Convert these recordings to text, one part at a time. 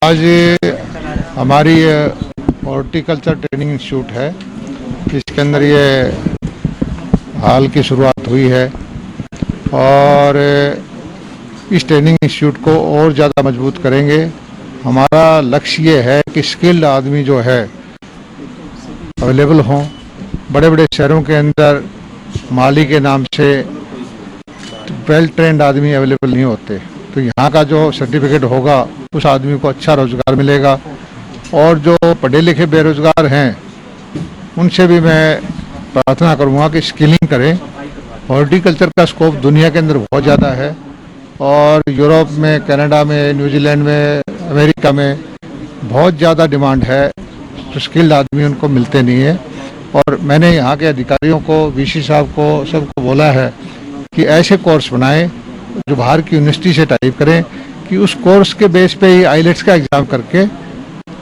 आज हमारी horticulture training institute है, इसके अंदर ये हाल की शुरुआत हुई है और इस ट्रेनिंग इंस्टीट्यूट को और ज़्यादा मजबूत करेंगे। हमारा लक्ष्य ये है कि स्किल्ड आदमी जो है अवेलेबल हों। बड़े बड़े शहरों के अंदर माली के नाम से वेल ट्रेंड आदमी अवेलेबल नहीं होते, तो यहाँ का जो सर्टिफिकेट होगा उस आदमी को अच्छा रोजगार मिलेगा। और जो पढ़े लिखे बेरोजगार हैं उनसे भी मैं प्रार्थना करूँगा कि स्किलिंग करें। हॉर्टिकल्चर का स्कोप दुनिया के अंदर बहुत ज़्यादा है और यूरोप में, कनाडा में, न्यूजीलैंड में, अमेरिका में बहुत ज़्यादा डिमांड है, तो स्किल्ड आदमी उनको मिलते नहीं है। और मैंने यहाँ के अधिकारियों को, वीसी साहब को, सबको बोला है कि ऐसे कोर्स बनाएं जो बाहर की यूनिवर्सिटी से टाइप करें कि उस कोर्स के बेस पे ही आईलेट्स का एग्ज़ाम करके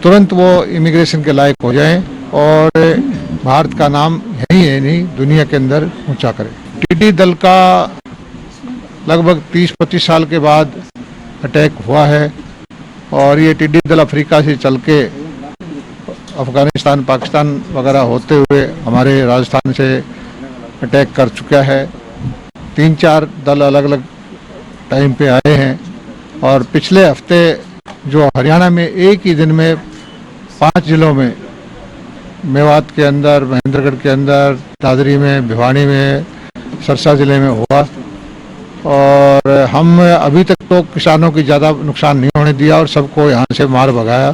तुरंत वो इमिग्रेशन के लायक हो जाएं और भारत का नाम यही है नहीं दुनिया के अंदर ऊंचा करें। टिड्डी दल का लगभग 30-25 साल के बाद अटैक हुआ है और ये टिड्डी दल अफ्रीका से चल के अफगानिस्तान, पाकिस्तान वगैरह होते हुए हमारे राजस्थान से अटैक कर चुका है। 3-4 दल अलग अलग टाइम पे आए हैं और पिछले हफ्ते जो हरियाणा में एक ही दिन में 5 जिलों में, मेवात के अंदर, महेंद्रगढ़ के अंदर, दादरी में, भिवानी में, सरसा जिले में हुआ और हम अभी तक तो किसानों की ज़्यादा नुकसान नहीं होने दिया और सबको यहाँ से मार भगाया।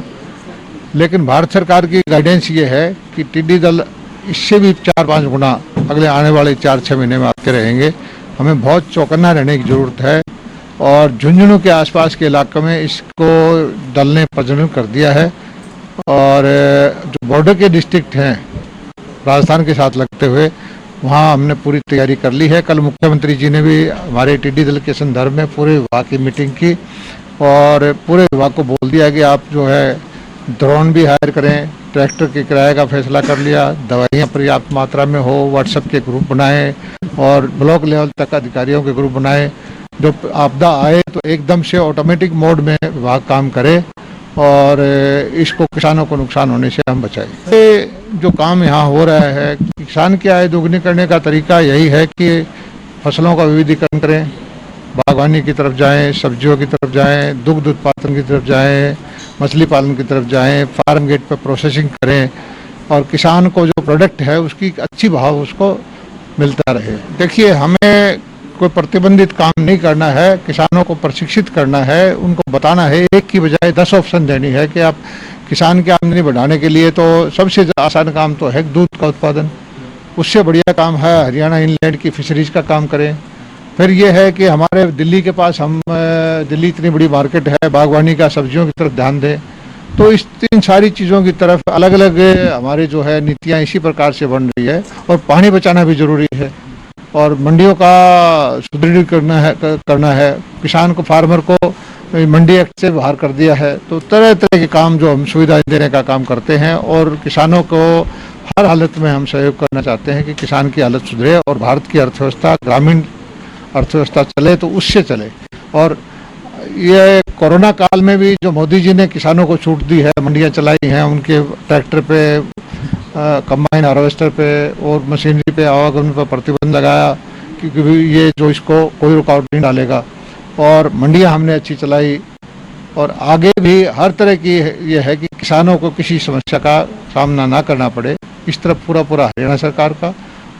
लेकिन भारत सरकार की गाइडेंस ये है कि टिड्डी दल इससे भी 4-5 गुना अगले आने वाले 4-6 महीने में आते रहेंगे। हमें बहुत चौकन्ना रहने की ज़रूरत है और झुंझुनू के आसपास के इलाकों में इसको दल ने प्रज्वलित कर दिया है और जो बॉर्डर के डिस्ट्रिक्ट हैं राजस्थान के साथ लगते हुए, वहाँ हमने पूरी तैयारी कर ली है। कल मुख्यमंत्री जी ने भी हमारे टिड्डी दल के संदर्भ में पूरे विभाग की मीटिंग की और पूरे विभाग को बोल दिया कि आप जो है ड्रोन भी हायर करें, ट्रैक्टर के किराए का फैसला कर लिया, दवाइयाँ पर्याप्त मात्रा में हो, व्हाट्सएप के ग्रुप बनाएं और ब्लॉक लेवल तक अधिकारियों के ग्रुप बनाएं। जो आपदा आए तो एकदम से ऑटोमेटिक मोड में विभाग काम करे और इसको किसानों को नुकसान होने से हम बचाएं। ये जो काम यहाँ हो रहा है, किसान की आय दोगुनी करने का तरीका यही है कि फसलों का विविधीकरण करें, बागवानी की तरफ जाएं, सब्जियों की तरफ जाएं, दुग्ध उत्पादन की तरफ जाएं, मछली पालन की तरफ जाएं, फार्म गेट पर प्रोसेसिंग करें और किसान को जो प्रोडक्ट है उसकी अच्छी भाव उसको मिलता रहे। देखिए, हमें कोई प्रतिबंधित काम नहीं करना है, किसानों को प्रशिक्षित करना है, उनको बताना है, एक की बजाय 10 ऑप्शन देनी है कि आप किसान की आमदनी बढ़ाने के लिए तो सबसे आसान काम तो है दूध का उत्पादन, उससे बढ़िया काम है हरियाणा इनलैंड की फिशरीज का काम करें। फिर ये है कि हमारे दिल्ली के पास दिल्ली इतनी बड़ी मार्केट है, बागवानी का, सब्जियों की तरफ ध्यान दें। तो इन सारी चीज़ों की तरफ अलग अलग हमारी जो है नीतियाँ इसी प्रकार से बन रही है और पानी बचाना भी जरूरी है और मंडियों का सुदृढ़ करना है। किसान को, फार्मर को मंडी एक्ट से बाहर कर दिया है, तो तरह तरह के काम जो हम सुविधाएं देने का काम करते हैं और किसानों को हर हालत में हम सहयोग करना चाहते हैं कि किसान की हालत सुधरे और भारत की अर्थव्यवस्था, ग्रामीण अर्थव्यवस्था चले तो उससे चले। और ये कोरोना काल में भी जो मोदी जी ने किसानों को छूट दी है, मंडियां चलाई हैं, उनके ट्रैक्टर पे, कंबाइन हार्वेस्टर पे और मशीनरी पे, आवागमन पर प्रतिबंध लगाया क्योंकि ये जो इसको कोई रुकावट नहीं डालेगा और मंडियां हमने अच्छी चलाई और आगे भी हर तरह की ये है कि किसानों को किसी समस्या का सामना ना करना पड़े। इस तरफ पूरा हरियाणा सरकार का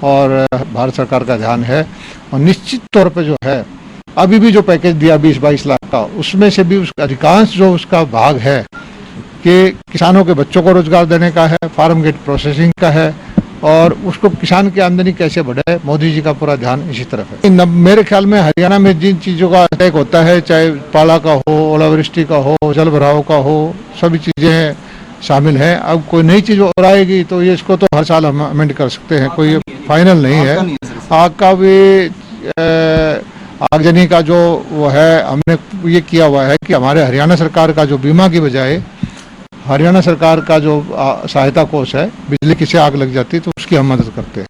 और भारत सरकार का ध्यान है और निश्चित तौर पे जो है अभी भी जो पैकेज दिया 20-22 लाख का, उसमें से भी उसका अधिकांश जो उसका भाग है कि किसानों के बच्चों को रोजगार देने का है, फार्म गेट प्रोसेसिंग का है और उसको किसान की आमदनी कैसे बढ़े, मोदी जी का पूरा ध्यान इसी तरफ है। मेरे ख्याल में हरियाणा में जिन चीज़ों का अटैक होता है, चाहे पाला का हो, ओलावृष्टि का हो, जल भराव का हो, सभी चीज़ें शामिल हैं। अब कोई नई चीज़ और आएगी तो ये इसको तो हर साल हम अमेंड कर सकते हैं, कोई फाइनल नहीं है। आग का भी आगजनी का जो वो है, हमने ये किया हुआ है कि हमारे हरियाणा सरकार का जो बीमा की बजाय हरियाणा सरकार का जो सहायता कोष है, बिजली किसी आग लग जाती है तो उसकी हम मदद करते हैं।